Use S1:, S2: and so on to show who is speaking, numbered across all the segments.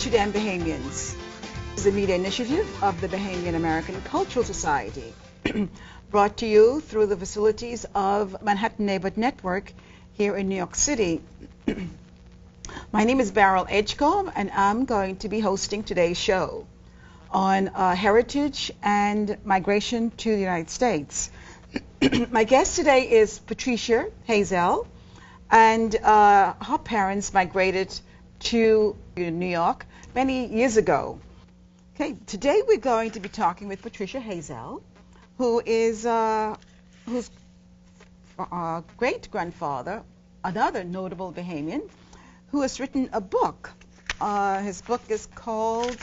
S1: to Dem Bahamians. This is a media initiative of the Bahamian American Cultural Society, brought to you through the facilities of Manhattan Neighborhood Network here in New York City. My name is Beryl Edgecombe, and I'm going to be hosting today's show on heritage and migration to the United States. My guest today is Patricia Hazell, and her parents migrated to New York many years ago. Okay, today we're going to be talking with Patricia Hazell, who is whose great-grandfather, another notable Bahamian, who has written a book. His book is called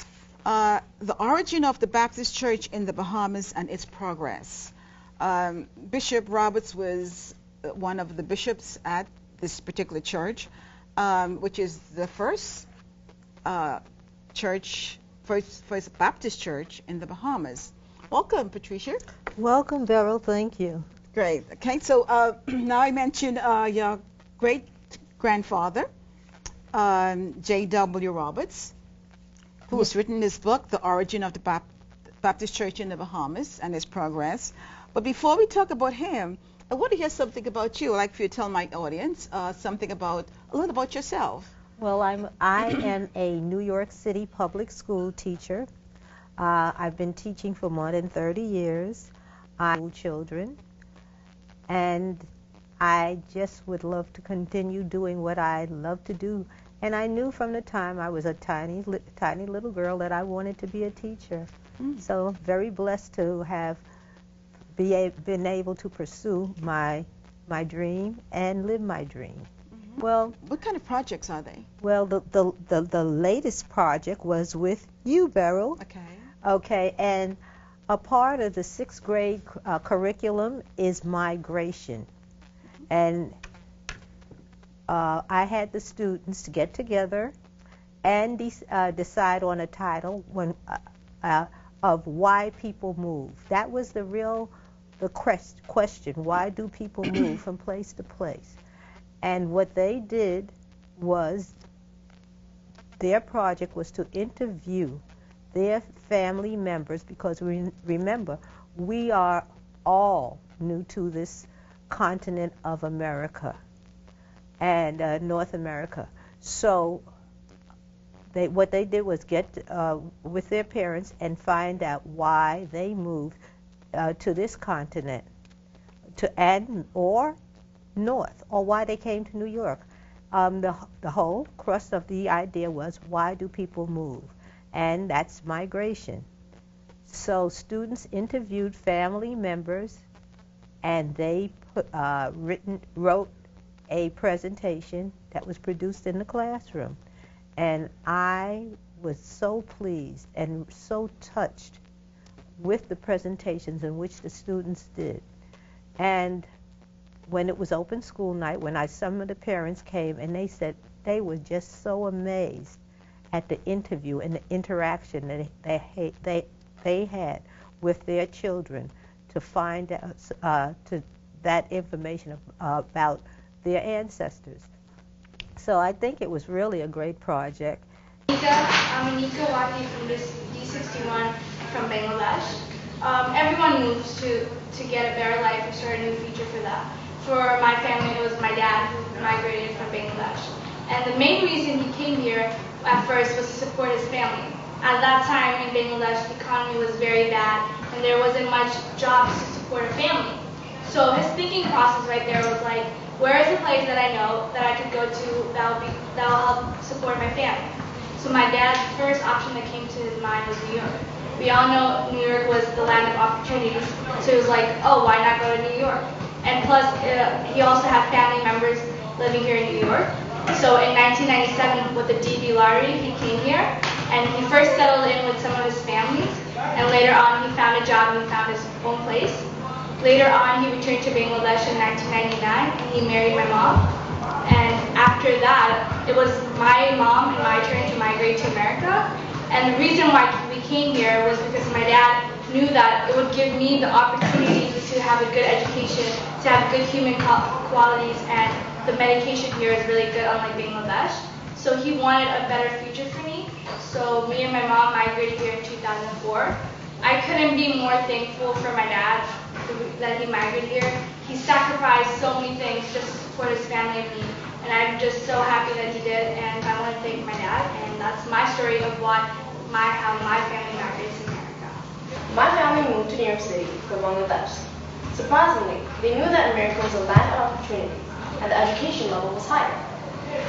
S1: The Origin of the Baptist Church in the Bahamas and Its Progress. Bishop Roberts was one of the bishops at this particular church, which is the first Baptist church in the Bahamas. Welcome, Patricia.
S2: Welcome, Beryl. Thank you.
S1: Great. Okay, so now I mentioned your great-grandfather, J.W. Roberts, who has written this book, The Origin of the Baptist Church in the Bahamas and Its Progress. But before we talk about him, I want to hear something about you. I'd like for you to tell my audience a little about yourself.
S2: Well, I am a New York City public school teacher. I've been teaching for more than 30 years. I school children, and I just would love to continue doing what I love to do. And I knew from the time I was a tiny little girl that I wanted to be a teacher. So very blessed to have been able to pursue my dream and live my dream. Well,
S1: what kind of projects are they?
S2: Well, the latest project was with you, Beryl. Okay, and a part of the 6th grade curriculum is migration. And I had the students to get together and decide on a title of why people move. That was the question, why do people move from place to place? And what they did was, their project was to interview their family members, because remember, we are all new to this continent of America and North America. So what they did was get with their parents and find out why they moved to this continent, or north, or why they came to New York. The whole crust of the idea was, why do people move? And that's migration. So students interviewed family members, and they wrote a presentation that was produced in the classroom. And I was so pleased and so touched with the presentations in which the students did. And when it was open school night, when some of the parents came, and they said they were just so amazed at the interview and the interaction that they had with their children to find out that information about their ancestors. So I think it was really a great project.
S3: I'm Anika Wati from D61 from Bangladesh. Everyone moves to get a better life or start a new future for that. For my family, it was my dad who migrated from Bangladesh. And the main reason he came here at first was to support his family. At that time in Bangladesh, the economy was very bad, and there wasn't much jobs to support a family. So his thinking process right there was like, where is a place that I know that I could go to that will help support my family? So my dad's first option that came to his mind was New York. We all know New York was the land of opportunities, so he was like, oh, why not go to New York? And plus, he also had family members living here in New York. So in 1997, with the DB lottery, he came here, and he first settled in with some of his families, and later on, he found a job and he found his own place. Later on, he returned to Bangladesh in 1999, and he married my mom. And after that, it was my mom and my turn to migrate to America. And the reason why we came here was because my dad knew that it would give me the opportunity to have a good education, to have good human qualities, and the medication here is really good, unlike Bangladesh. So he wanted a better future for me. so me and my mom migrated here in 2004. I couldn't be more thankful for my dad that he migrated here. He sacrificed so many things just to support his family and me, and I'm just so happy that he did, and I want to thank my dad, and that's my story of how my family migrated to America.
S4: My family moved to New York City from Bangladesh. Surprisingly, they knew that America was a land of opportunity and the education level was higher.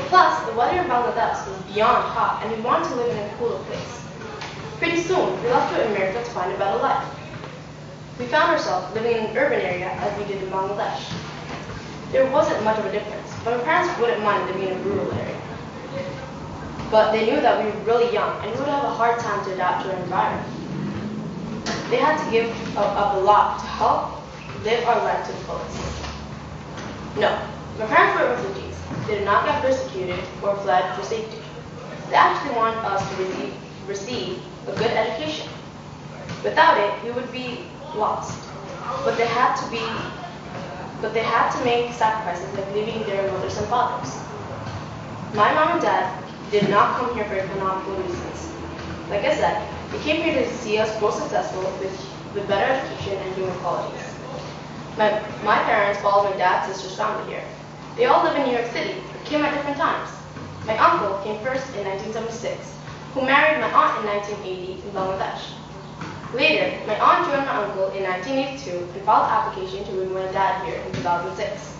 S4: Plus, the weather in Bangladesh was beyond hot and we wanted to live in a cooler place. Pretty soon, we left to America to find a better life. We found ourselves living in an urban area as we did in Bangladesh. There wasn't much of a difference, but my parents wouldn't mind living in a rural area. But they knew that we were really young and we would have a hard time to adapt to our environment. They had to give up a lot to help live our life to the fullest. No, my parents were refugees. They did not get persecuted or fled for safety. They actually wanted us to receive a good education. Without it, we would be lost. But they had to make sacrifices like leaving their mothers and fathers. My mom and dad did not come here for economical reasons. Like I said, they came here to see us grow successful with better education and human qualities. My parents followed my dad's sister's family here. They all live in New York City, but came at different times. My uncle came first in 1976, who married my aunt in 1980 in Bangladesh. Later, my aunt joined my uncle in 1982 and filed an application to bring my dad here in 2006.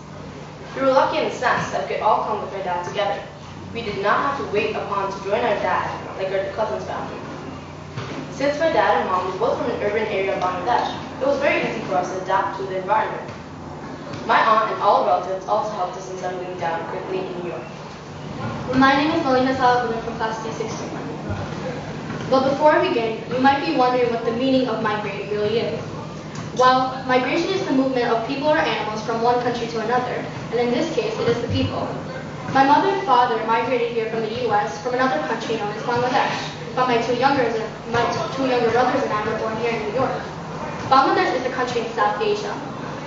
S4: We were lucky in the sense that we could all come with my dad together. We did not have to wait upon to join our dad like our cousin's family. Since my dad and mom were both from an urban area of Bangladesh, it was very easy for us to adapt to the environment. My aunt and all relatives also helped us in settling down quickly in New York.
S5: My name is Melina Salahuddin from class D61. But before we begin, you might be wondering what the meaning of migrate really is. Well, migration is the movement of people or animals from one country to another, and in this case, it is the people. My mother and father migrated here from the U.S. from another country known as Bangladesh, but my two younger brothers and I were born here in New York. Bangladesh is a country in South Asia.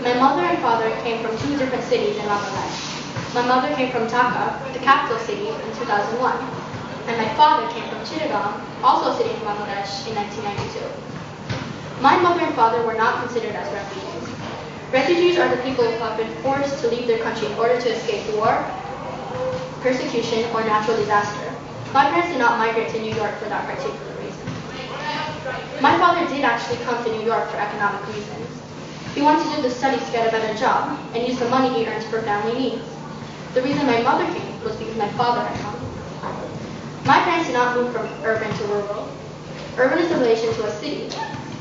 S5: My mother and father came from two different cities in Bangladesh. My mother came from Dhaka, the capital city, in 2001, and my father came from Chittagong, also a city in Bangladesh, in 1992. My mother and father were not considered as refugees. Refugees are the people who have been forced to leave their country in order to escape war, persecution, or natural disaster. My parents did not migrate to New York for that particular reason. My father did actually come to New York for economic reasons. He wanted to do the studies to get a better job and use the money he earned for family needs. The reason my mother came was because my father had come. My parents did not move from urban to rural. Urban is in relation to a city.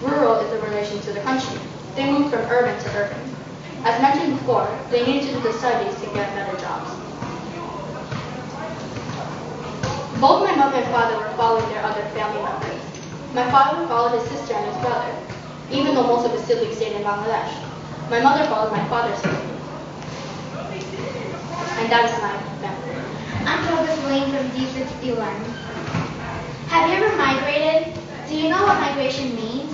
S5: Rural is in relation to the country. They moved from urban to urban. As mentioned before, they needed to do the studies to get better jobs. Both my mother and father were following their other family members. My father followed his sister and his brother, even though most of his siblings stayed in Bangladesh. My mother followed my father's siblings. And that is my family.
S6: I'm Travis Lane from D61. Have you ever migrated? Do you know what migration means?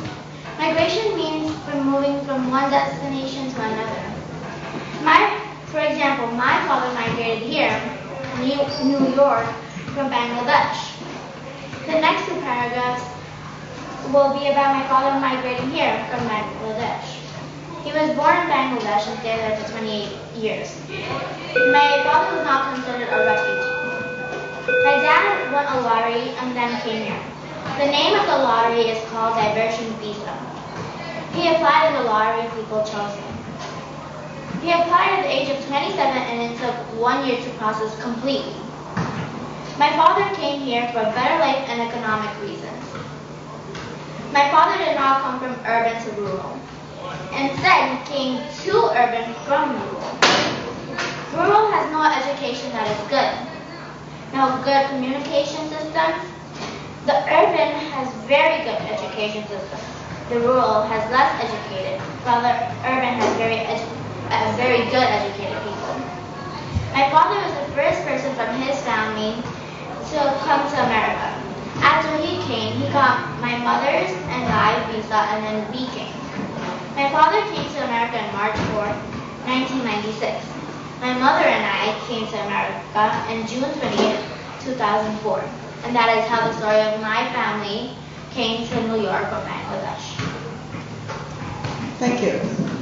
S6: Migration means from moving from one destination to another. For example, my father migrated here, New York, from Bangladesh. The next two paragraphs will be about my father migrating here from Bangladesh. He was born in Bangladesh and stayed there for 28 years. My father was not considered a refugee. My dad won a lottery and then came here. The name of the lottery is called Diversion Visa. He applied in the lottery, people chose him. He applied at the age of 27 and it took 1 year to process completely. My father came here for a better life and economic reasons. My father did not come from urban to rural. Instead, he came to urban from rural. Rural has no education that is good, no good communication systems. The urban has very good education systems. The rural has less educated, while the urban has very good educated people. My father was the first person from his family to come to America. After he came, he got my mother's and I visa, and then we came. My father came to America on March 4, 1996. My mother and I came to America on June 20th, 2004. And that is how the story of my family came to New York from Bangladesh.
S1: Thank you.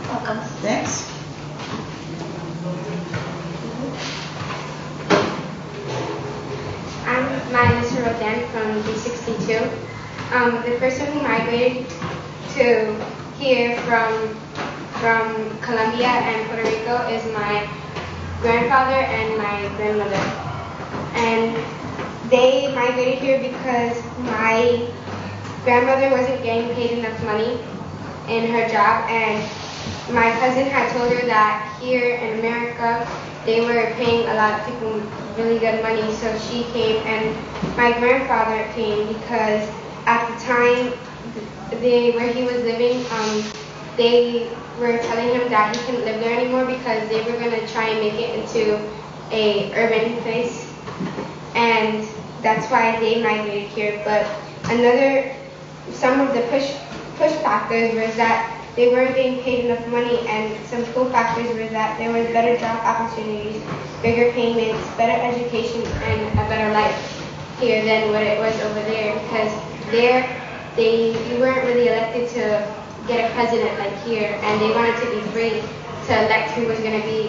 S6: Welcome.
S1: Next.
S3: My name is Dem from D62. The person who migrated to here from Colombia and Puerto Rico is my grandfather and my grandmother. And they migrated here because my grandmother wasn't getting paid enough money in her job, and my cousin had told her that here in America they were paying a lot of people really good money, so she came. And my grandfather came because at the time where he was living, they were telling him that he couldn't live there anymore because they were going to try and make it into a urban place, and that's why they migrated here. But some of the push factors was that they weren't getting paid enough money, and some pull factors were that there was better job opportunities, bigger payments, better education, and a better life here than what it was over there, because there you weren't really elected to get a president like here, and they wanted to be free to elect who was going to be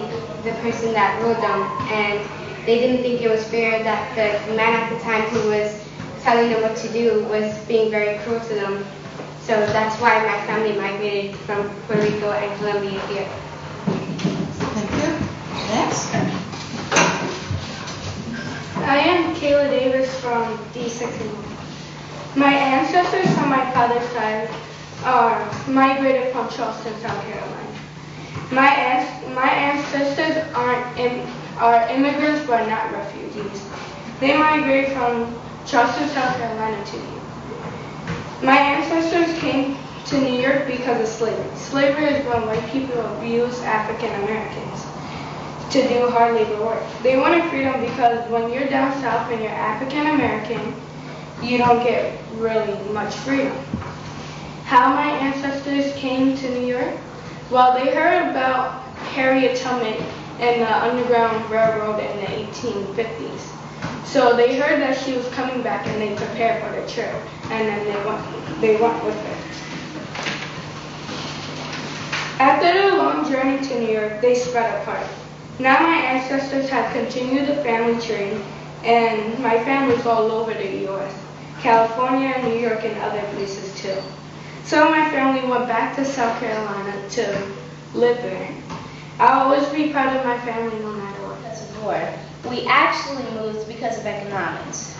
S3: the person that ruled them, and they didn't think it was fair that the man at the time who was telling them what to do was being very cruel to them. So that's why my family migrated from Puerto Rico and Colombia here.
S1: Thank you. Next.
S3: I am Kayla Davis from D61. My ancestors from my father's side are migrated from Charleston, South Carolina. My ancestors are immigrants but not refugees. They migrated from Charleston, South Carolina to New York. My ancestors came to New York because of slavery. Slavery is when white people abused African Americans to do hard labor work. They wanted freedom because when you're down south and you're African American, you don't get really much freedom. How my ancestors came to New York? Well, they heard about Harriet Tubman and the Underground Railroad in the 1850s. So they heard that she was coming back, and they prepared for the trip, and then they went with her. After their long journey to New York, they spread apart. Now my ancestors have continued the family tree, and my family's all over the U.S., California, New York, and other places too. So my family went back to South Carolina to live there. I'll always be proud of my family no matter what.
S7: Because of war. We actually moved because of economics.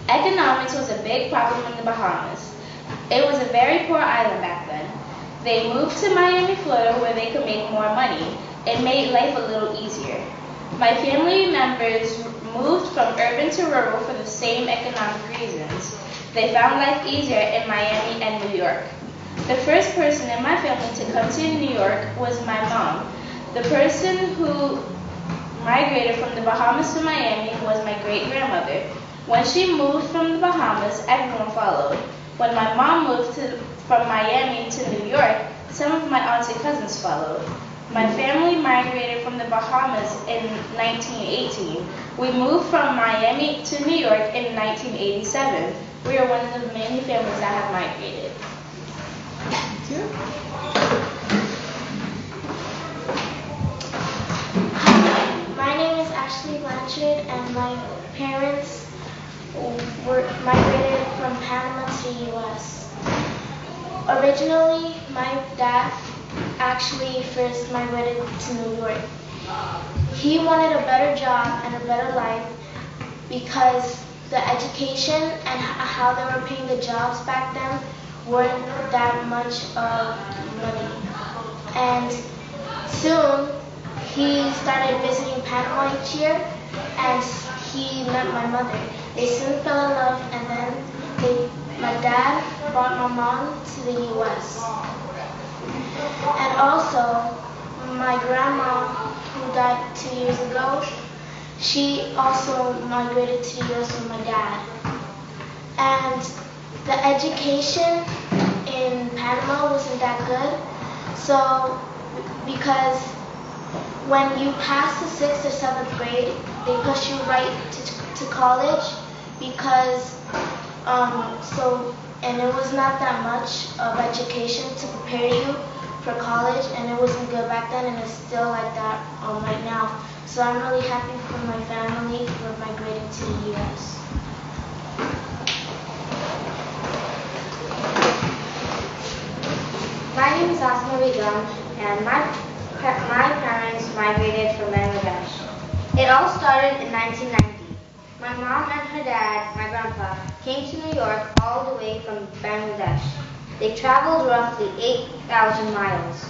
S7: Economics was a big problem in the Bahamas. It was a very poor island back then. They moved to Miami, Florida, where they could make more money. It made life a little easier. My family members moved from urban to rural for the same economic reasons. They found life easier in Miami and New York. The first person in my family to come to New York was my mom. The person who migrated from the Bahamas to Miami was my great-grandmother. When she moved from the Bahamas, everyone followed. When my mom moved from Miami to New York, some of my aunts and cousins followed. My family migrated from the Bahamas in 1918. We moved from Miami to New York in 1987. We are one of the many families that have migrated.
S1: Thank you.
S6: My name is Ashley Blanchard, and my parents were migrated from Panama to the U.S. Originally, my dad actually first migrated to New York. He wanted a better job and a better life because the education and how they were paying the jobs back then weren't that much of money. And soon, he started visiting Panama each year, and he met my mother. They soon fell in love, and then my dad brought my mom to the U.S. And also, my grandma, who died 2 years ago, she also migrated to the U.S. with my dad. And the education in Panama wasn't that good, so because when you pass the 6th or 7th grade, they push you right to college because and it was not that much of education to prepare you for college, and it wasn't good back then, and it's still like that right now. So I'm really happy for my family for migrating to the U.S.
S8: My name is Asma Begum, and my parents migrated from Bangladesh. It all started in 1990. My mom and her dad, my grandpa, came to New York all the way from Bangladesh. They traveled roughly 8,000 miles.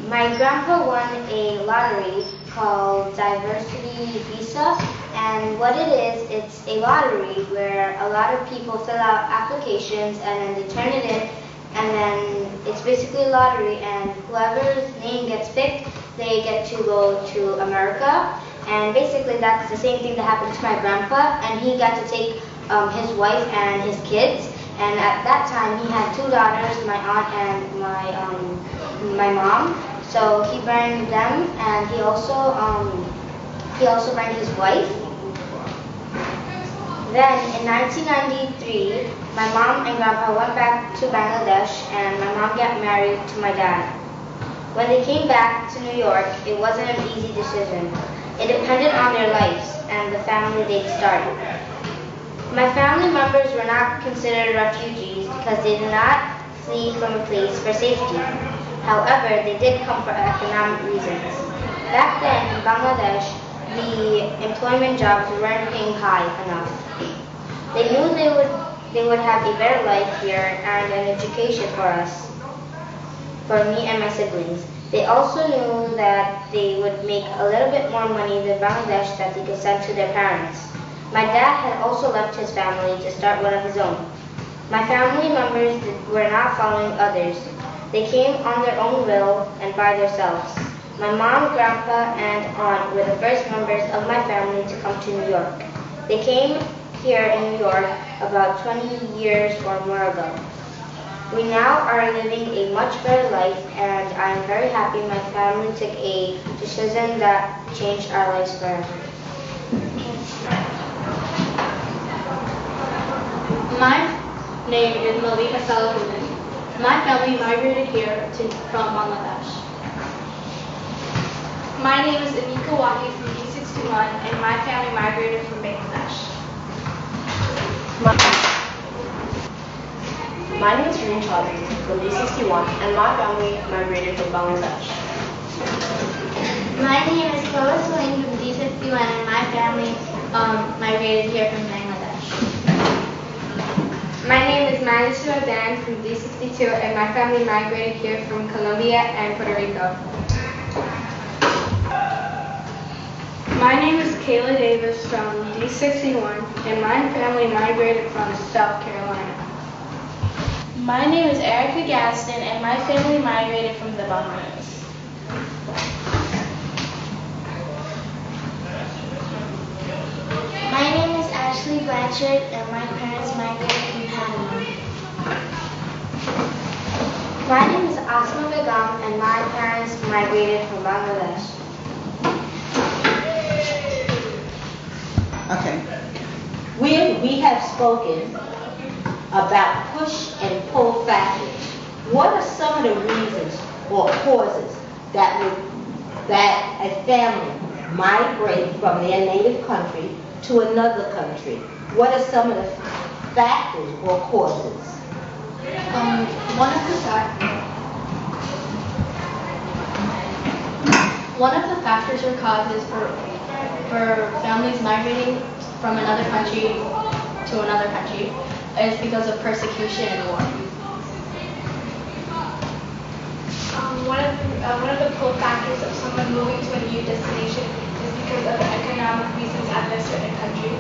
S8: My grandpa won a lottery called Diversity Visa, and what it is, it's a lottery where a lot of people fill out applications and then they turn it in, and then it's basically a lottery, and whoever's name gets picked, they get to go to America. And basically that's the same thing that happened to my grandpa, and he got to take his wife and his kids. And at that time he had two daughters, my aunt and my mom. So he burned them, and he also burned his wife. Then in 1993, my mom and grandpa went back to Bangladesh, and my mom got married to my dad. When they came back to New York, it wasn't an easy decision. It depended on their lives and the family they'd started. My family members were not considered refugees because they did not flee from a place for safety. However, they did come for economic reasons. Back then in Bangladesh, the employment jobs weren't paying high enough. They knew they would have a better life here and an education for us, for me and my siblings. They also knew that they would make a little bit more money than Bangladesh that they could send to their parents. My dad had also left his family to start one of his own. My family members were not following others. They came on their own will and by themselves. My mom, grandpa, and aunt were the first members of my family to come to New York. They came here in New York about 20 years or more ago. We now are living a much better life, and I am very happy my family took a decision that changed our lives forever.
S5: My name is Malika Salahuddin. My family migrated here from Bangladesh.
S3: My name is Anika Waki from D61, and my family migrated from Bangladesh.
S4: My name is Reen Chaudhry from D61, and my family migrated from Bangladesh.
S6: My name is Chloe Swain from D61, and my family migrated here from Bangladesh.
S9: My name is Manisha Dan from D62, and my family migrated here from Colombia and Puerto Rico.
S3: My name is Kayla Davis from D61, and my family migrated from South Carolina.
S7: My name is Erica Gaston, and my family migrated from the Bahamas.
S6: My name is Ashley Blanchard, and my parents migrated from Panama.
S8: My name is Asma Begum, and my parents migrated from Bangladesh.
S1: Okay.
S10: We have spoken about push and pull factors. What are some of the reasons or causes that a family migrate from their native country to another country? What are some of the factors or causes?
S5: One of the factors or causes for families migrating from another country to another country is because of persecution and war.
S3: One of the pull factors of someone moving to a new destination is because of economic reasons at a certain country.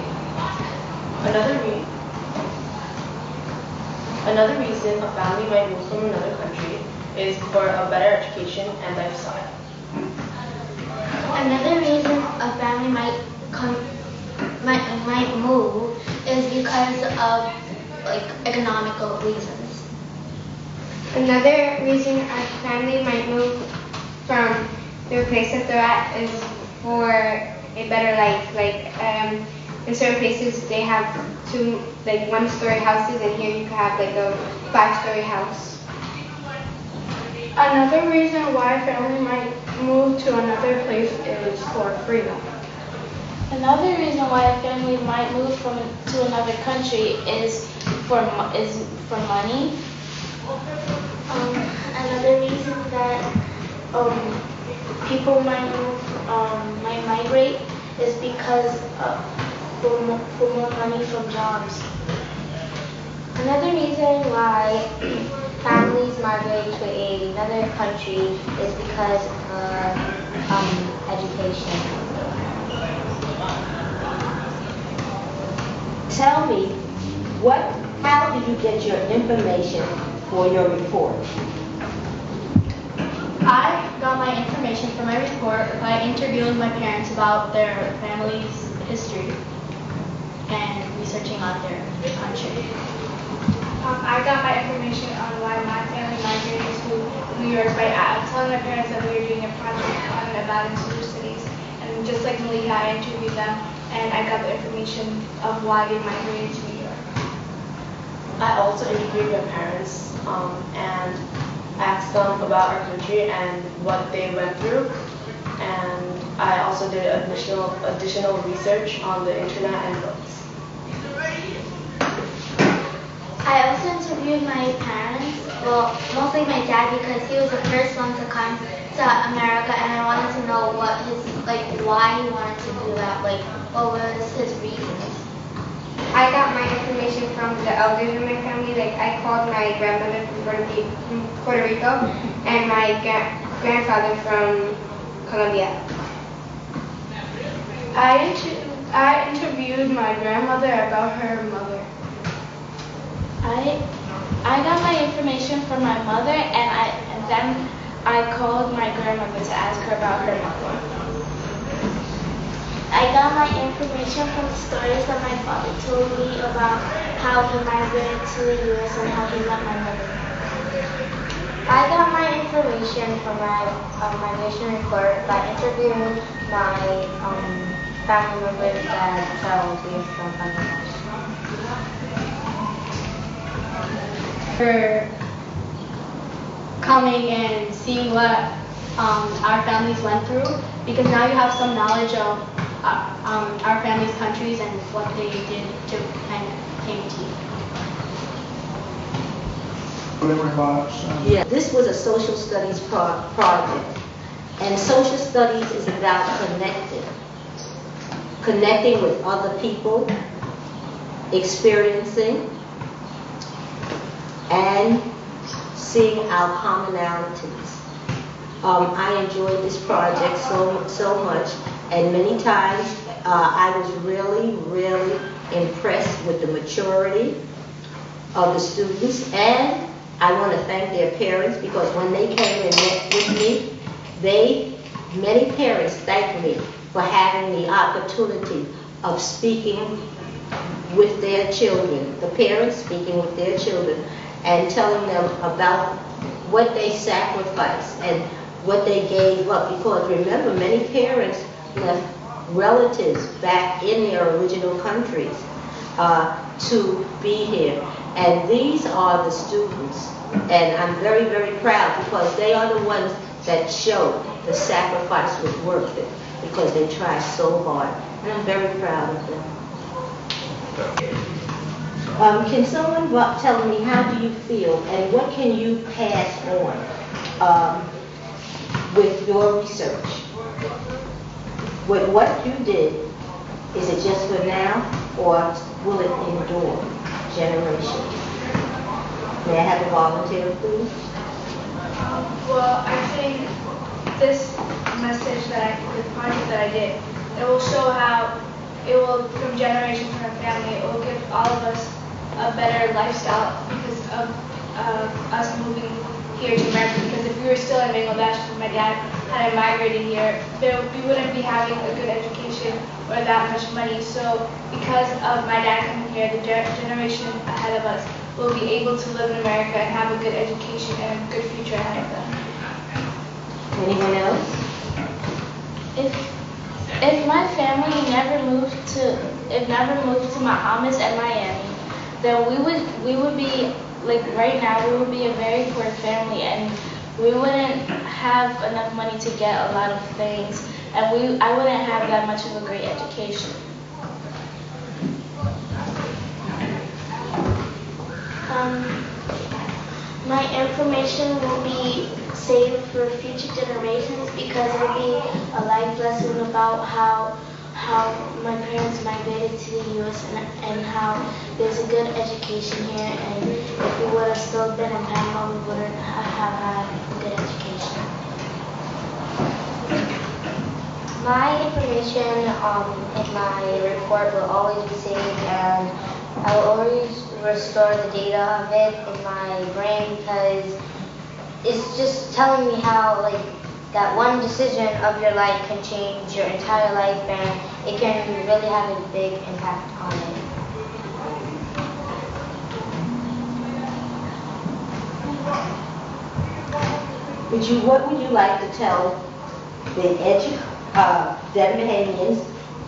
S4: Another reason a family might move from another country is for a better education and lifestyle.
S6: Another reason a family might move is because of economical reasons.
S9: Another reason a family might move from the place that they're at is for a better life. in certain places they have 2 like 1-story houses, and here you can have like a 5-story house.
S3: Another reason why a family might move to another place is for freedom.
S7: Another reason why a family might move to another country is for money.
S6: Another reason that people might migrate is because for more money from jobs.
S8: Another reason why families migrate to another country is because of education.
S10: Tell me, how did you get your information for your report?
S5: I got my information for my report by interviewing my parents about their family's history and researching on their country.
S3: I got my information on why my family migrated to New York by telling my parents that we were doing a project on abandoned sewer cities. And just like Malika, I interviewed them and I got the information of why they migrated to New York.
S4: I also interviewed my parents and asked them about our country and what they went through. And I also did additional research on the internet and books.
S6: I also interviewed my parents, well, mostly my dad because he was the first one to come to America, and I wanted to know why he wanted to do that, what was his reasons.
S9: I got my information from the elders in my family. Like I called my grandmother from Puerto Rico and my grandfather from Colombia.
S3: I interviewed my grandmother about her mother.
S7: I got my information from my mother, and then I called my grandmother to ask her about her mother.
S6: I got my information from stories that my father told me about how he migrated to the U.S. and how he met my mother. I got my information from my migration report by interviewing my family members that traveled here from Bangladesh.
S5: For coming and seeing what our families went through, because now you have some knowledge of our families' countries and what they did to and came to.
S10: Yeah, this was a social studies project, and social studies is about connecting with other people, experiencing, and seeing our commonalities. I enjoyed this project so much, and many times I was really impressed with the maturity of the students, and I want to thank their parents because when they came and met with me, many parents thanked me for having the opportunity of speaking with their children, the parents speaking with their children, and telling them about what they sacrificed and what they gave up. Because remember, many parents left relatives back in their original countries to be here. And these are the students. And I'm very proud because they are the ones that show the sacrifice was worth it because they tried so hard. And I'm very proud of them. Can someone tell me how do you feel and what can you pass on with your research? With what you did, is it just for now or will it endure generations? May I have a volunteer, please?
S3: Well, I think this message this project that I did, it will show how it will, from generation to our family, it will give all of us a better lifestyle because of us moving here to America. Because if we were still in Bangladesh and my dad hadn't migrated here, we wouldn't be having a good education or that much money. So because of my dad coming here, the generation ahead of us will be able to live in America and have a good education and a good future ahead of them.
S10: Anyone else?
S7: If my family never moved to Bahamas and Miami, then we would be like right now we would be a very poor family, and we wouldn't have enough money to get a lot of things, and I wouldn't have that much of a great education.
S6: My information will be saved for future generations because it will be a life lesson about how my parents migrated to the U.S. and how there's a good education here, and if we would have still been in Panama, we wouldn't have had a good education.
S8: My information in my report will always be saved, and I will always restore the data of it in my brain because it's just telling me how that one decision of your life can change your entire life, and it can really have a big impact on it.
S10: What would you like to tell the Dem Bahamians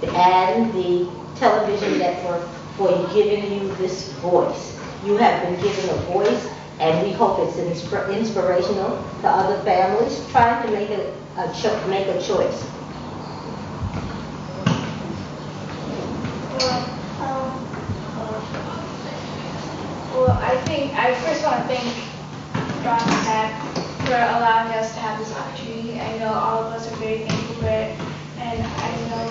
S10: and the television network for giving you this voice? You have been given a voice, and we hope it's inspirational to other families trying to make a choice.
S3: Well, I first want to thank Ron and Dad for allowing us to have this opportunity. I know all of us are very thankful for it, and I know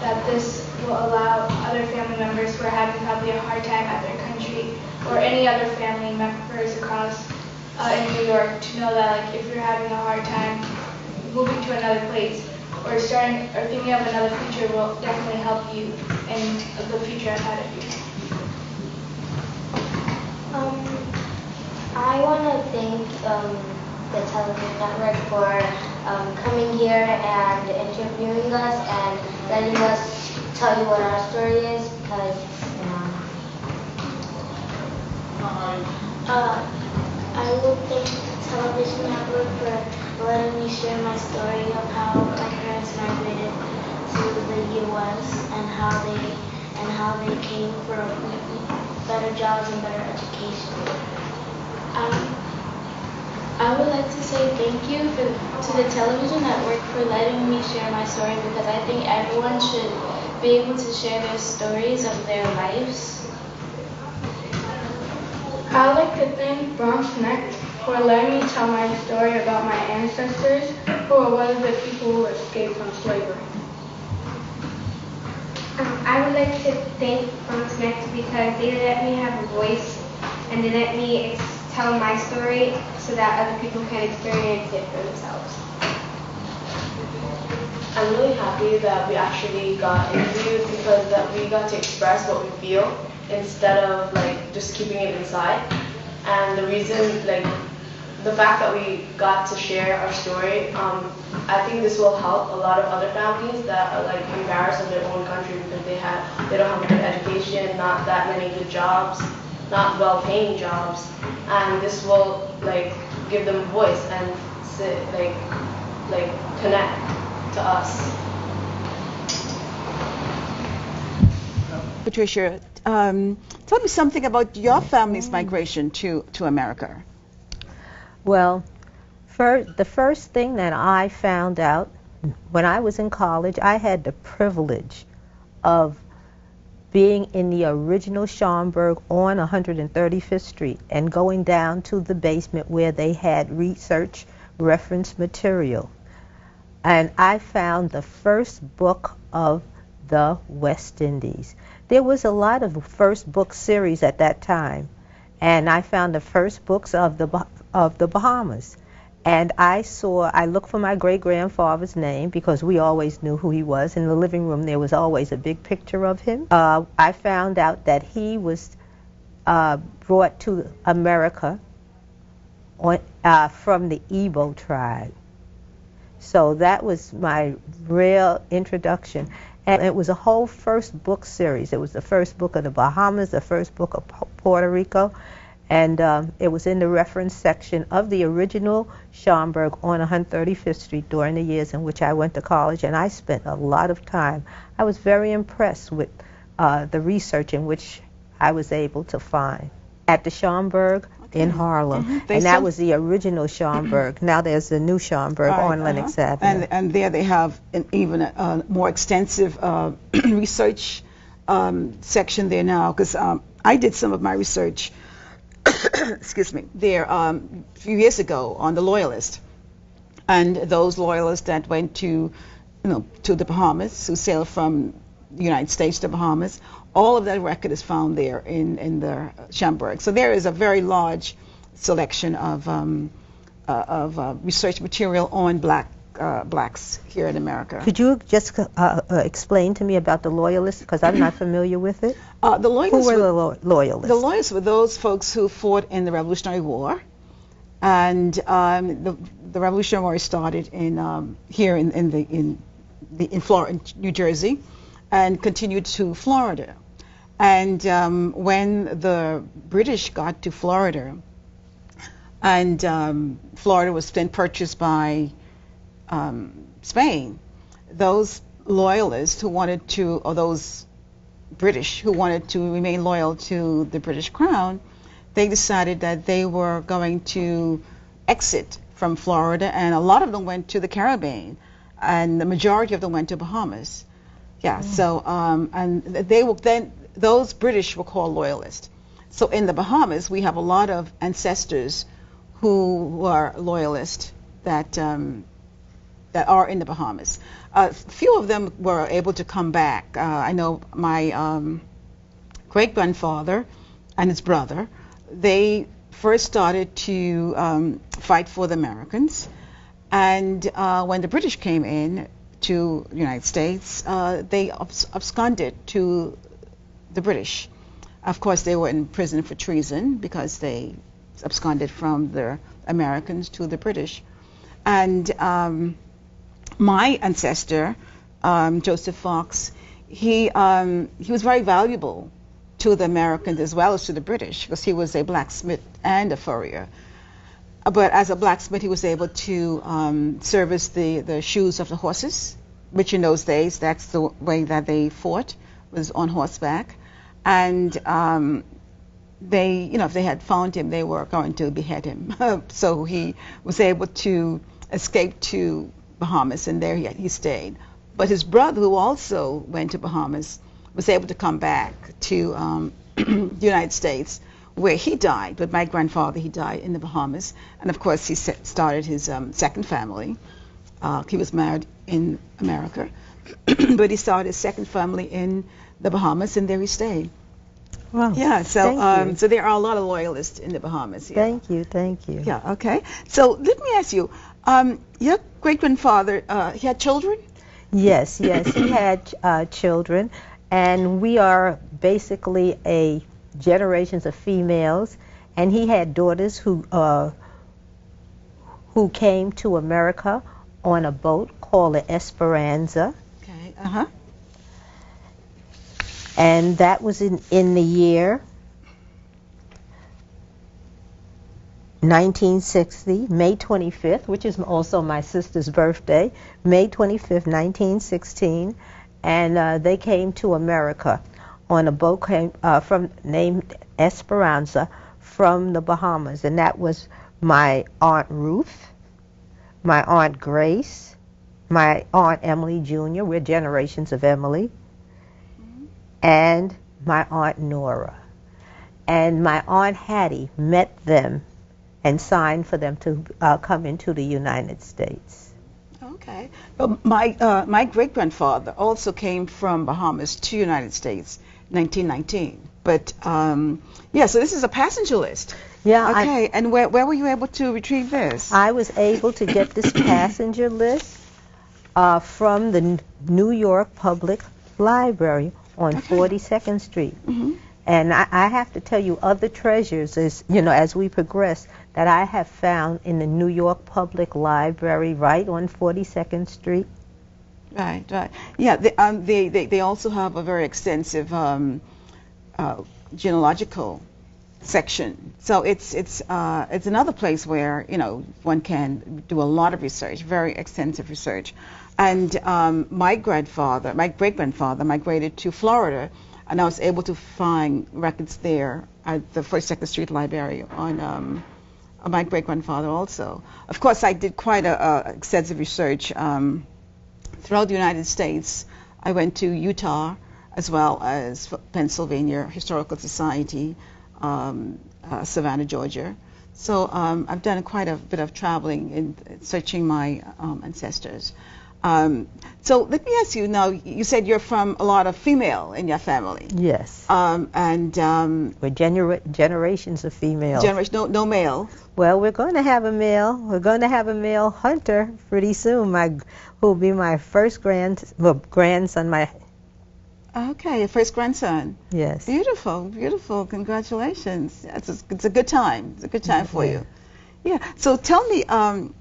S3: that this will allow other family members who are having probably a hard time at their country, or any other family members across in New York, to know that if you're having a hard time moving to another place or thinking of another future will definitely help you in the future ahead of you.
S8: I want to thank the television network for coming here and interviewing us and letting us tell you what our story is, because
S6: I will thank the television network for letting me share my story of how my parents migrated to the U.S. and how they came for better jobs and better education.
S7: I would like to say thank you to the television network for letting me share my story, because I think everyone should be able to share their stories of their lives.
S3: I would like to thank Bronx Next for letting me tell my story about my ancestors, who were one of the people who escaped from slavery.
S9: I would like to thank Bronx Next because they let me have a voice and they let me tell my story so that other people can experience it for themselves.
S4: I'm really happy that we actually got interviewed because that we got to express what we feel instead of just keeping it inside. And the reason, the fact that we got to share our story, I think this will help a lot of other families that are embarrassed of their own country because they don't have a good education, not that many good jobs, not well-paying jobs, and this will give them a voice and connect to us.
S1: Patricia, tell me something about your family's migration to America.
S2: Well, the first thing that I found out when I was in college, I had the privilege of being in the original Schaumburg on 135th Street and going down to the basement where they had research reference material. And I found the first book of the West Indies. There was a lot of first book series at that time, and I found the first books of the Bahamas. And I looked for my great-grandfather's name because we always knew who he was. In the living room, there was always a big picture of him. I found out that he was brought to America from the Igbo tribe. So that was my real introduction. And it was a whole first book series. It was the first book of the Bahamas, the first book of Puerto Rico, And it was in the reference section of the original Schaumburg on 135th Street during the years in which I went to college, and I spent a lot of time. I was very impressed with the research in which I was able to find at the Schaumburg in Harlem. And that was the original Schaumburg. Now there's the new Schaumburg on Lenox Avenue.
S1: And there they have even a more extensive research section there now, because I did some of my research excuse me, there a few years ago on the Loyalists, and those Loyalists that went to, to the Bahamas, who sailed from the United States to the Bahamas. All of that record is found there in the Schaumburg. So there is a very large selection of research material on blacks here in America.
S2: Could you just explain to me about the Loyalists, because I'm not familiar with it?
S1: The Loyalists.
S2: Who were the Loyalists?
S1: The Loyalists were those folks who fought in the Revolutionary War, and the Revolutionary War started in here in Florida, New Jersey, and continued to Florida. And when the British got to Florida, and Florida was then purchased by Spain, those Loyalists who wanted to, or those British who wanted to remain loyal to the British Crown, they decided that they were going to exit from Florida, and a lot of them went to the Caribbean, and the majority of them went to Bahamas. Yeah, so, and they were then, those British were called Loyalists. So in the Bahamas, we have a lot of ancestors who were Loyalists that that are in the Bahamas. Few of them were able to come back. I know my great-grandfather and his brother, they first started to fight for the Americans, and when the British came in to the United States, they absconded to the British. Of course, they were in prison for treason because they absconded from the Americans to the British. And my ancestor, Joseph Fox, he was very valuable to the Americans as well as to the British, because he was a blacksmith and a furrier. But as a blacksmith, he was able to service the shoes of the horses, which in those days, that's the way that they fought, was on horseback. And they, if they had found him, they were going to behead him. So he was able to escape to Bahamas, and there he stayed. But his brother, who also went to Bahamas, was able to come back to the United States, where he died. But my grandfather, he died in the Bahamas, and of course he started his second family. He was married in America, but he started his second family in the Bahamas, and there he stayed.
S2: Wow.
S1: Yeah, so so there are a lot of Loyalists in the Bahamas. Yeah.
S2: Thank you.
S1: Yeah, okay. So let me ask you, your great-grandfather, he had children?
S2: Yes, he had children, and we are basically a generations of females, and he had daughters who came to America on a boat called the Esperanza.
S1: Okay,
S2: And that was in the year 1960, May 25th, which is also my sister's birthday, May 25th, 1916, and they came to America on a boat named Esperanza from the Bahamas, and that was my Aunt Ruth, my Aunt Grace, my Aunt Emily Jr., we're generations of Emily, and my Aunt Nora. And my Aunt Hattie met them and signed for them to come into the United States.
S1: Okay. Well, my great-grandfather also came from Bahamas to United States in 1919. But, yeah, so this is a passenger list.
S2: Yeah.
S1: Okay, and where were you able to retrieve this?
S2: I was able to get this passenger list from the New York Public Library on 42nd Street.
S1: Mm-hmm.
S2: And I have to tell you, other treasures, as we progress, that I have found in the New York Public Library right on 42nd Street.
S1: Right. Yeah, they also have a very extensive genealogical section. So it's another place where, you know, one can do a lot of research, very extensive research. And my great-grandfather migrated to Florida, and I was able to find records there at the First Second Street Library on my great-grandfather also. Of course, I did quite a extensive research throughout the United States. I went to Utah as well as Pennsylvania Historical Society, Savannah, Georgia. So I've done quite a bit of traveling in searching my ancestors. So let me ask you now, you said you're from a lot of female in your family.
S2: Yes.
S1: We're
S2: generations of females.
S1: No male.
S2: Well, we're going to have a male. We're going to have a male hunter pretty soon, who will be my first grandson.
S1: Okay, your first grandson.
S2: Yes.
S1: Beautiful, beautiful. Congratulations. It's a good time. It's a good time for you. Yeah. So tell me, about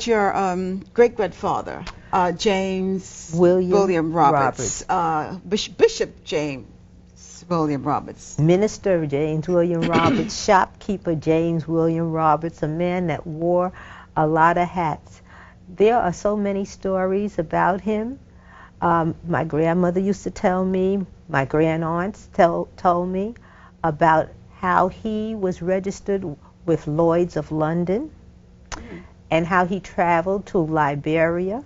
S1: your great-grandfather, James William Roberts. Bishop James William Roberts.
S2: Minister James William Roberts, shopkeeper James William Roberts, a man that wore a lot of hats. There are so many stories about him. My grandmother used to tell me, my grand-aunts told me about how he was registered with Lloyd's of London and how he traveled to Liberia.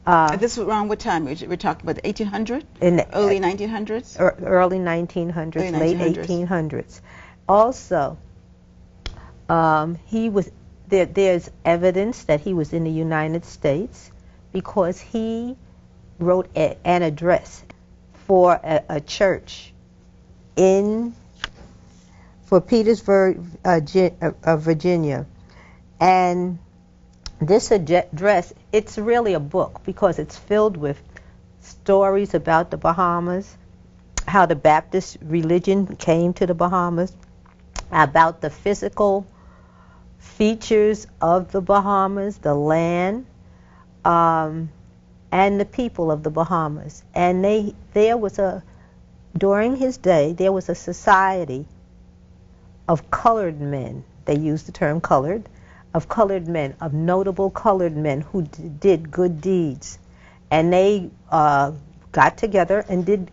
S1: This was around what time? We're talking about the 1800s? Early 1900s?
S2: Early 1900s, late 1800s. Also, there's evidence that he was in the United States because he wrote an address for a church for Petersburg, Virginia. And this address, it's really a book because it's filled with stories about the Bahamas, how the Baptist religion came to the Bahamas, about the physical features of the Bahamas, the land, and the people of the Bahamas. And during his day, there was a society of colored men. They used the term colored, of colored men, of notable colored men who did good deeds. And they got together and did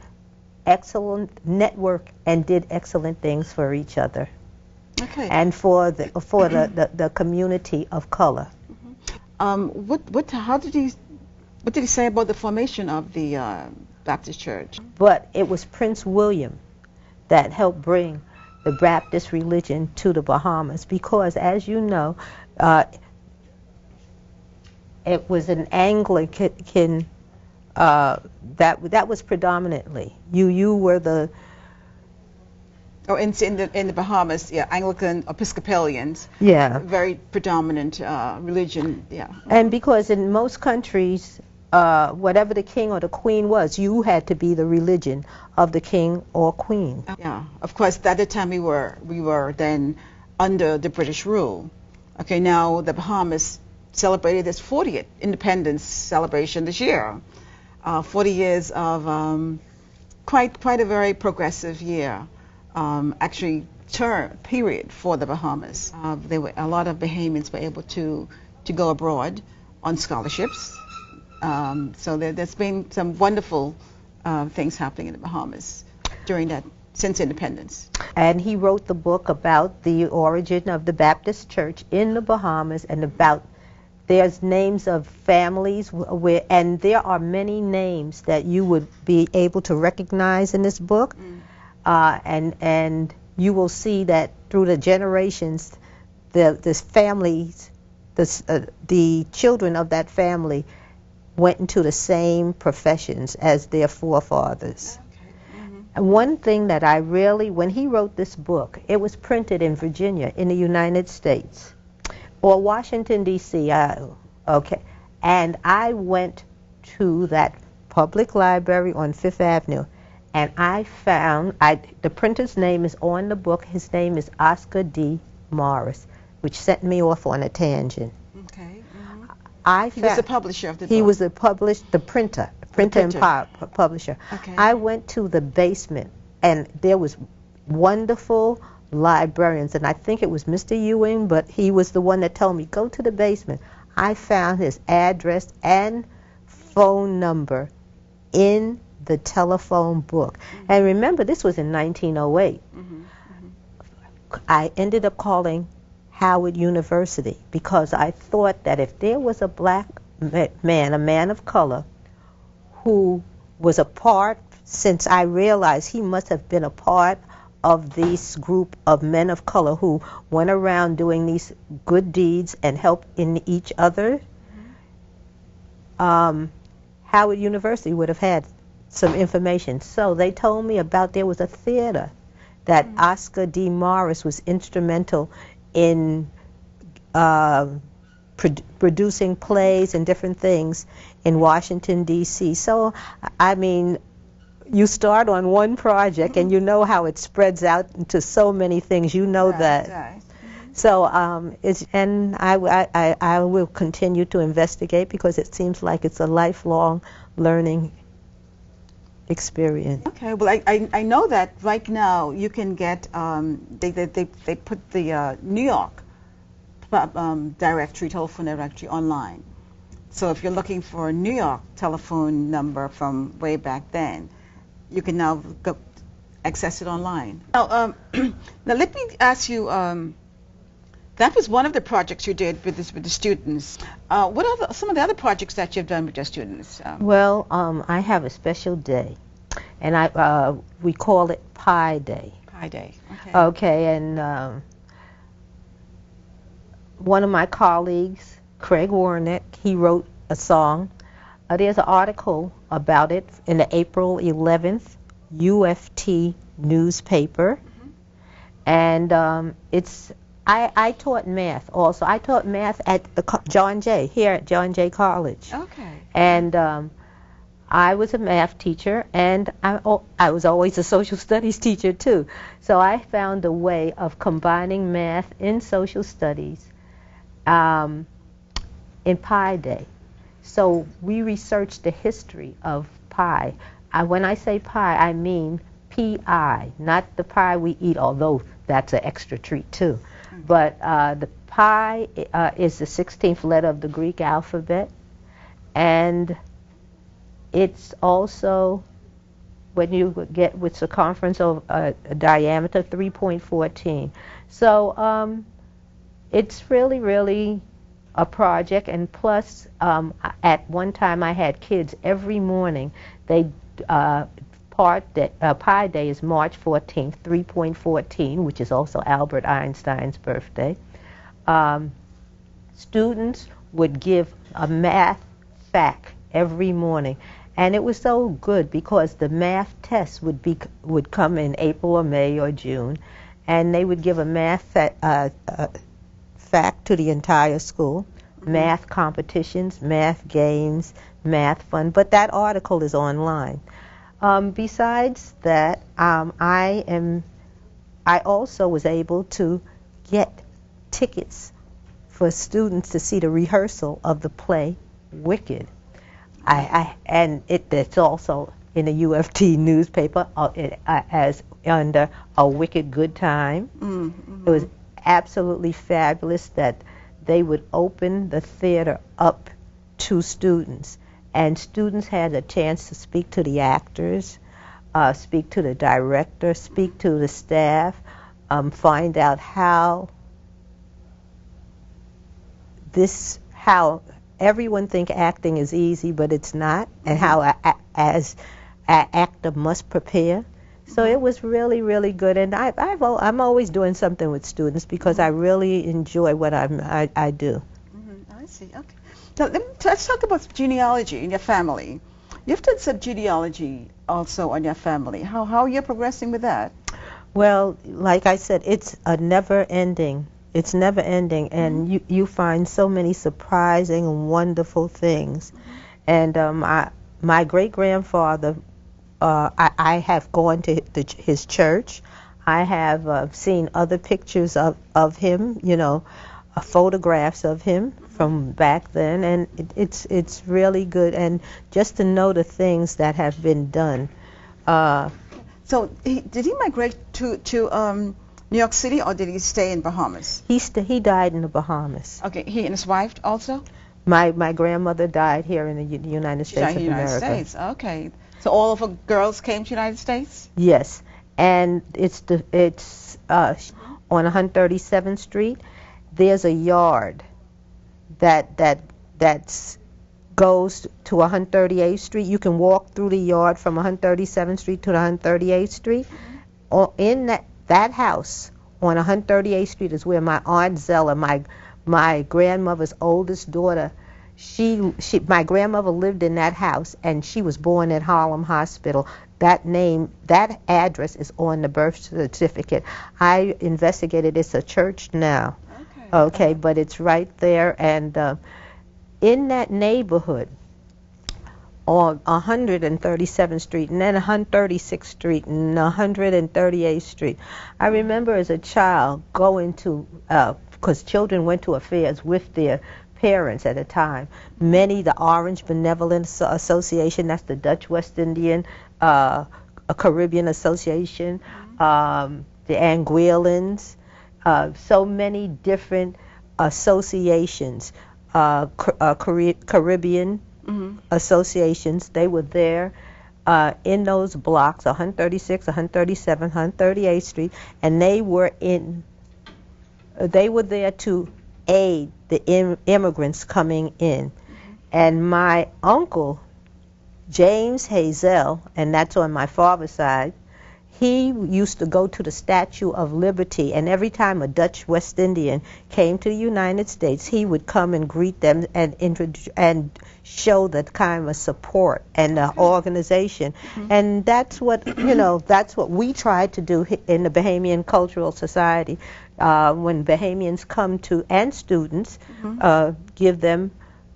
S2: excellent network and did excellent things for each other.
S1: Okay.
S2: And for the community of color.
S1: What did he say about the formation of the Baptist Church?
S2: But it was Prince William that helped bring the Baptist religion to the Bahamas because, as you know, it was an Anglican that was predominantly. You were the
S1: in the Bahamas, yeah, Anglican Episcopalians.
S2: Yeah.
S1: Very predominant religion, yeah.
S2: And because in most countries, whatever the king or the queen was, you had to be the religion of the king or queen.
S1: Yeah, of course, at the time we were then under the British rule. Okay, now the Bahamas celebrated its 40th independence celebration this year. 40 years of quite a very progressive year. Actually period for the Bahamas. A lot of Bahamians were able to go abroad on scholarships. So there's been some wonderful things happening in the Bahamas since independence.
S2: And he wrote the book about the origin of the Baptist Church in the Bahamas and about there's names of families and there are many names that you would be able to recognize in this book. And you will see that through the generations, the children of that family went into the same professions as their forefathers. Okay. Mm-hmm. And one thing that when he wrote this book, it was printed in Virginia in the United States, or Washington, D.C., okay. And I went to that public library on Fifth Avenue, and I found, the printer's name is on the book. His name is Oscar D. Morris, which sent me off on a tangent.
S1: Okay. Mm-hmm. He was the publisher of the book.
S2: He was the printer and publisher.
S1: Okay.
S2: I went to the basement, and there was wonderful librarians, and I think it was Mr. Ewing, but he was the one that told me, go to the basement. I found his address and phone number in the telephone book. And remember, this was in 1908. I ended up calling Howard University because I thought that if there was a black man, a man of color, who was a part, since I realized he must have been a part of this group of men of color who went around doing these good deeds and helping each other, Howard University would have had some information. So they told me about there was a theater that Oscar D. Morris was instrumental in producing plays and different things in Washington, D.C. So, I mean, you start on one project and you know how it spreads out into so many things. You know that.
S1: Right.
S2: So, I will continue to investigate because it seems like it's a lifelong learning experience.
S1: Okay, well, I know that right now you can get, they put the New York telephone directory online. So if you're looking for a New York telephone number from way back then, you can now go access it online. Now, now let me ask you, that was one of the projects you did with the students. What are some of the other projects that you've done with your students?
S2: Well, I have a special day, and we call it Pi Day.
S1: Pi Day. Okay.
S2: Okay, and one of my colleagues, Craig Warnick, he wrote a song. There's an article about it in the April 11th UFT newspaper, and it's. I taught math also. I taught math at John Jay, here at John Jay College.
S1: Okay.
S2: And I was a math teacher, and I was always a social studies teacher too. So I found a way of combining math in social studies in Pi Day. So we researched the history of pi. When I say pi, I mean P-I, not the pie we eat, although that's an extra treat too. But the pi is the 16th letter of the Greek alphabet, and it's also, when you get with circumference of a diameter 3.14. So it's really, really a project, and plus at one time I had kids every morning. They Pi Day is March 14th, 3.14, which is also Albert Einstein's birthday. Students would give a math fact every morning, and it was so good because the math test would come in April or May or June, and they would give a math fact to the entire school. Math competitions, math games, math fun, but that article is online. Besides that, I also was able to get tickets for students to see the rehearsal of the play Wicked. And it's also in the UFT newspaper as under A Wicked Good Time. It was absolutely fabulous that they would open the theater up to students. And students had a chance to speak to the actors, speak to the director, speak to the staff, find out how everyone think acting is easy, but it's not, and how as an actor must prepare. So it was really, really good, and I'm always doing something with students because I really enjoy what I do.
S1: I see. Okay. Now, let's talk about genealogy in your family. You've done some genealogy also on your family. How are you progressing with that?
S2: Well, like I said, it's never ending, and you find so many surprising and wonderful things. And my great-grandfather, I have gone to his church. I have seen other pictures of him, photographs of him from back then, and it's really good, and just to know the things that have been done.
S1: So did he migrate to New York City, or did he stay in Bahamas?
S2: He died in the Bahamas.
S1: Okay, he and his wife also?
S2: My grandmother died here in the United States of
S1: United
S2: America.
S1: States. Okay. So all of her girls came to the United States?
S2: Yes, and it's on 137th Street. There's a yard that goes to 138th Street. You can walk through the yard from 137th Street to 138th Street. Or in that house on 138th Street is where my Aunt Zella, my grandmother's oldest daughter, my grandmother lived in that house, and she was born at Harlem Hospital. That address is on the birth certificate. I investigated. It's a church now. Okay, but it's right there, and in that neighborhood on 137th Street and then 136th Street and 138th Street. I remember as a child going to, because children went to affairs with their parents at a time. The Orange Benevolent Association, that's the Dutch West Indian Caribbean Association, the Anguillans, so many different associations, Caribbean associations. They were there in those blocks, 136, 137, 138th Street, and they were there to aid the immigrants coming in. And my uncle, James Hazell, and that's on my father's side, he used to go to the Statue of Liberty, and every time a Dutch West Indian came to the United States, he would come and greet them and show that kind of support and organization. And that's what we try to do in the Bahamian Cultural Society. When Bahamians come to, and students, give them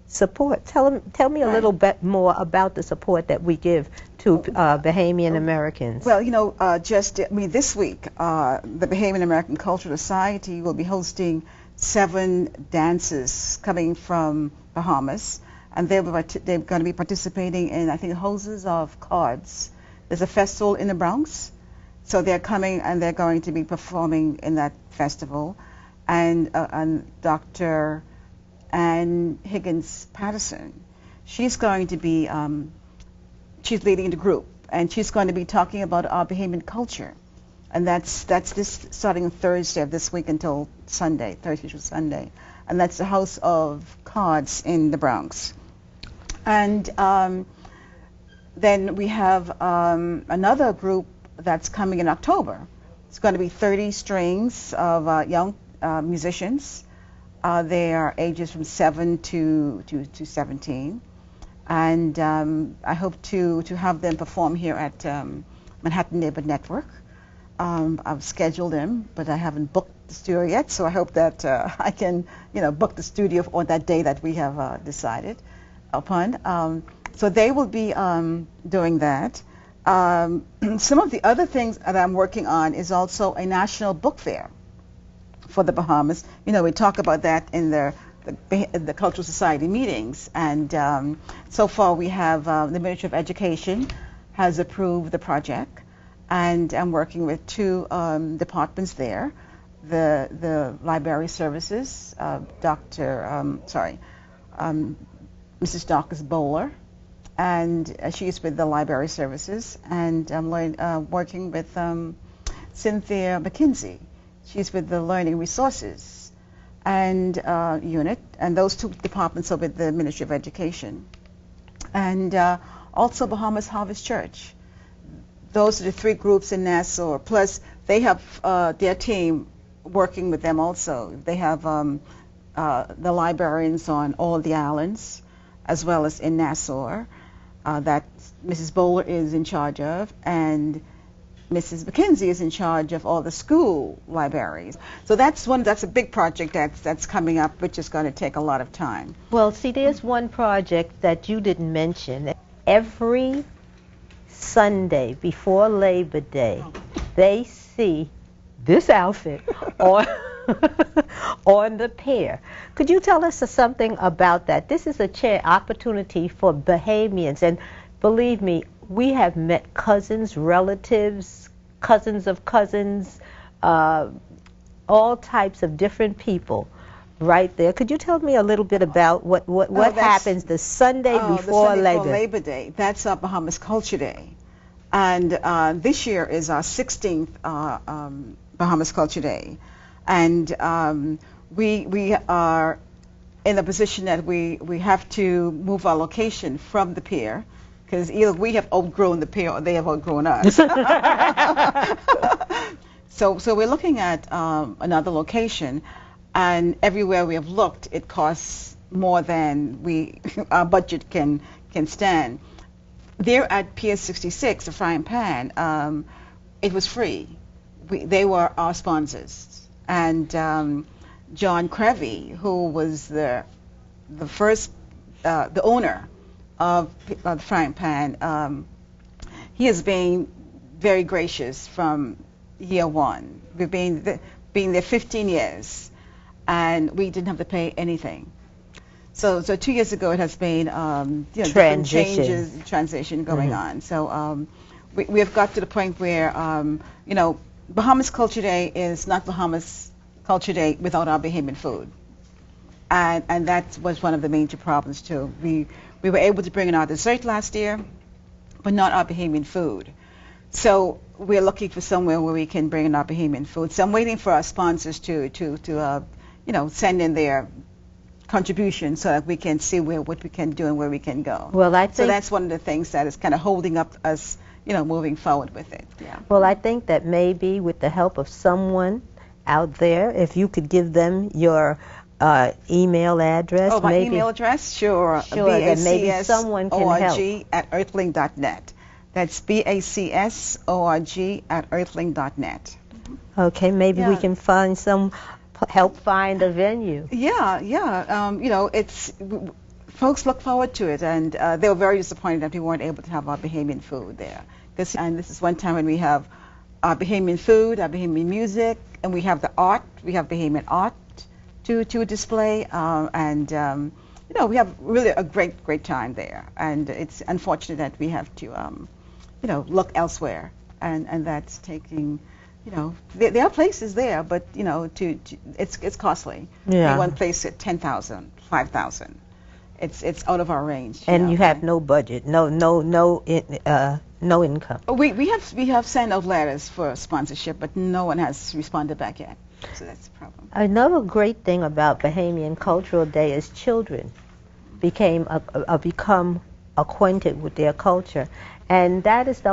S2: support. Tell me a little bit more about the support that we give to Bahamian Americans.
S1: Well, this week, the Bahamian American Cultural Society will be hosting 7 dances coming from Bahamas, and they're going to be participating in, I think, Hoses of Cards. There's a festival in the Bronx, so they're coming and they're going to be performing in that festival, and Dr. Ann Higgins Patterson, she's going to be, she's leading the group, and she's going to be talking about our Bahamian culture, and that's this starting Thursday of this week until Sunday, Thursday to Sunday, and that's the House of Cards in the Bronx. And then we have another group that's coming in October. It's going to be 30 strings of young musicians. They are ages from 7 to 17, and I hope to have them perform here at Manhattan Neighborhood Network. I've scheduled them, but I haven't booked the studio yet, so I hope that I can, book the studio on that day that we have decided upon. So they will be doing that. Some of the other things that I'm working on is also a national book fair for the Bahamas. We talk about that in the Cultural Society meetings, and so far we have the Ministry of Education has approved the project, and I'm working with 2 departments there, the Library Services, Mrs. Dawkins Bowler, and she's with the Library Services, and I'm working with Cynthia McKinsey. She's with the Learning Resources and unit, and those 2 departments are with the Ministry of Education. And also Bahamas Harvest Church. Those are the 3 groups in Nassau, plus they have their team working with them also. They have the librarians on all the islands, as well as in Nassau, that Mrs. Bowler is in charge of, and Mrs. McKinsey is in charge of all the school libraries. So that's a big project that's coming up, which is going to take a lot of time.
S2: Well, see, there's one project that you didn't mention. Every Sunday before Labor Day, they see this outfit on the pier. Could you tell us something about that? This is a opportunity for Bahamians, and believe me, we have met cousins, relatives, cousins of cousins, all types of different people right there. Could you tell me a little bit about what happens the Sunday before Labor
S1: Day? That's Bahamas Culture Day. And this year is our 16th Bahamas Culture Day. And we are in the position that we have to move our location from the pier, because either we have outgrown the pier or they have outgrown us. So we're looking at another location, and everywhere we have looked, it costs more than our budget can stand. There at Pier 66, the Frying Pan, it was free. They were our sponsors, and John Crevy, who was the owner of the Frying Pan, he has been very gracious from year one. We've been there 15 years, and we didn't have to pay anything. So 2 years ago, it has been different changes, transition going on. So we have got to the point where Bahamas Culture Day is not Bahamas Culture Day without our Bahamian food, and that was one of the major problems too. We were able to bring in our dessert last year, but not our Bahamian food. So we're looking for somewhere where we can bring in our Bahamian food. So I'm waiting for our sponsors to send in their contribution so that we can see what we can do and where we can go.
S2: Well, I think
S1: so that's one of the things that is kind of holding up us, moving forward with it. Yeah.
S2: Well, I think that maybe with the help of someone out there, if you could give them your email address.
S1: Oh, my email address? Sure.
S2: Then maybe someone can help.
S1: BACSORG@earthling.net. That's BACSORG@earthling.net.
S2: Okay, maybe we can find help find a venue.
S1: Yeah. Folks look forward to it, and they were very disappointed that we weren't able to have our Bahamian food there. And this is one time when we have our Bahamian food, our Bahamian music, and we have the art. We have Bahamian art to display, and we have really a great time there. And it's unfortunate that we have to look elsewhere, and that's taking. There are places there, but it's costly.
S2: Yeah.
S1: One place at 10,000, 5,000. It's out of our range.
S2: And you have no budget, no income.
S1: We have sent out letters for sponsorship, but no one has responded back yet. So that's the problem.
S2: Another great thing about Bahamian Cultural Day is children become acquainted with their culture. And that's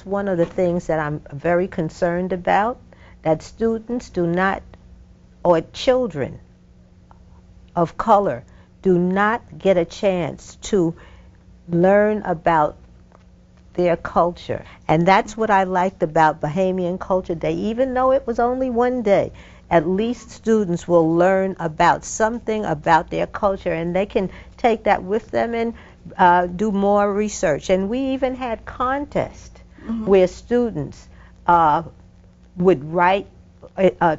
S2: one of the things that I'm very concerned about, that students or children of color do not get a chance to learn about their culture. And that's what I liked about Bahamian Culture Day. Even though it was only one day, at least students will learn about something about their culture, and they can take that with them and do more research. And we even had contests where students would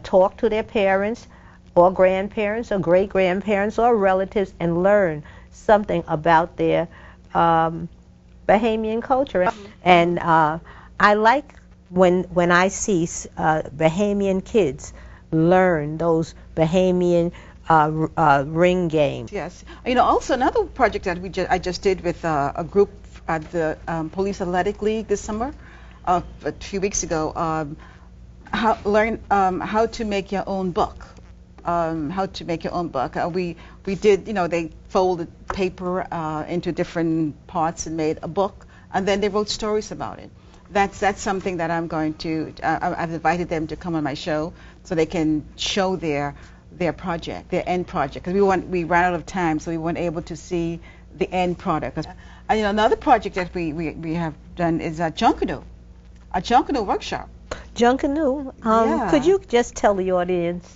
S2: talk to their parents or grandparents or great-grandparents or relatives and learn something about their Bahamian culture. And I like when I see Bahamian kids learn those Bahamian ring games.
S1: Yes. Also another project that I just did with a group at the Police Athletic League this summer, a few weeks ago, learn how to make your own book. We did, they folded paper into different parts and made a book, and then they wrote stories about it. That's something that I'm going to, I've invited them to come on my show so they can show their project, their end project, because we ran out of time, so we weren't able to see the end product. And another project that we have done is a Junkanoo workshop.
S2: Junkanoo.
S1: Yeah.
S2: Could you just tell the audience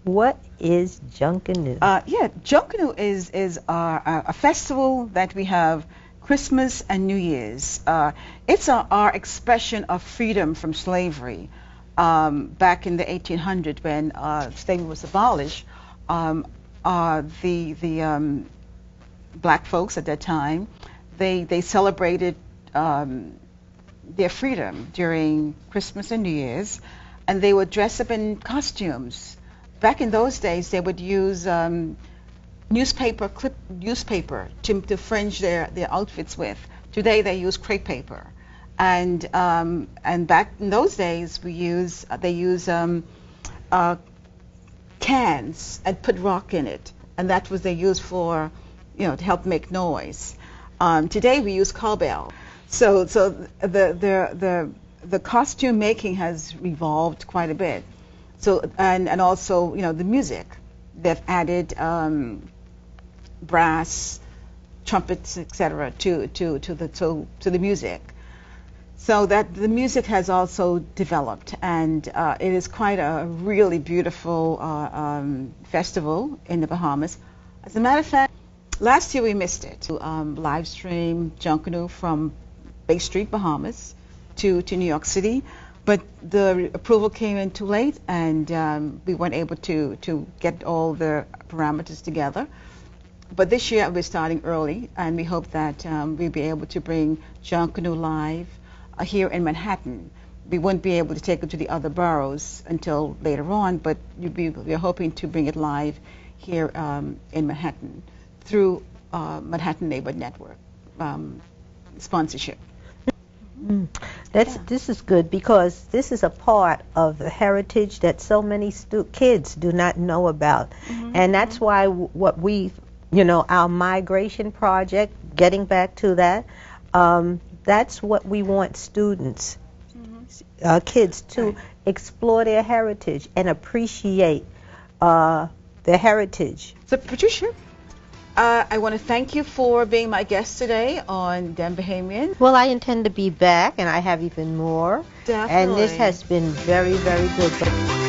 S2: what is Junkanoo?
S1: Junkanoo is a festival that we have Christmas and New Year's. It's our expression of freedom from slavery. Back in the 1800s, when slavery was abolished, the black folks at that time, they celebrated their freedom during Christmas and New Year's, and they would dress up in costumes. Back in those days, they would use newspaper to fringe their outfits with. Today, they use crepe paper, and back in those days, they use cans and put rock in it, and that was they used for, to help make noise. Today, we use cowbell. So the costume making has evolved quite a bit. So and also the music, they've added brass, trumpets, etc. to the music. So that the music has also developed, and it is quite a really beautiful festival in the Bahamas. As a matter of fact, last year we missed it. Live stream Junkanoo from Bay Street, Bahamas, to New York City, but the approval came in too late, and we weren't able to get all the parameters together. But this year we're starting early, and we hope that we'll be able to bring Junkanoo live here in Manhattan. We won't be able to take it to the other boroughs until later on, but we're hoping to bring it live here in Manhattan through Manhattan Neighborhood Network sponsorship.
S2: This is good, because this is a part of the heritage that so many kids do not know about. And that's why what we, our migration project, getting back to that, that's what we want students, kids, to explore their heritage and appreciate their heritage.
S1: So Patricia, I want to thank you for being my guest today on Dem Bahamian.
S2: Well, I intend to be back, and I have even more.
S1: Definitely.
S2: And this has been very, very good.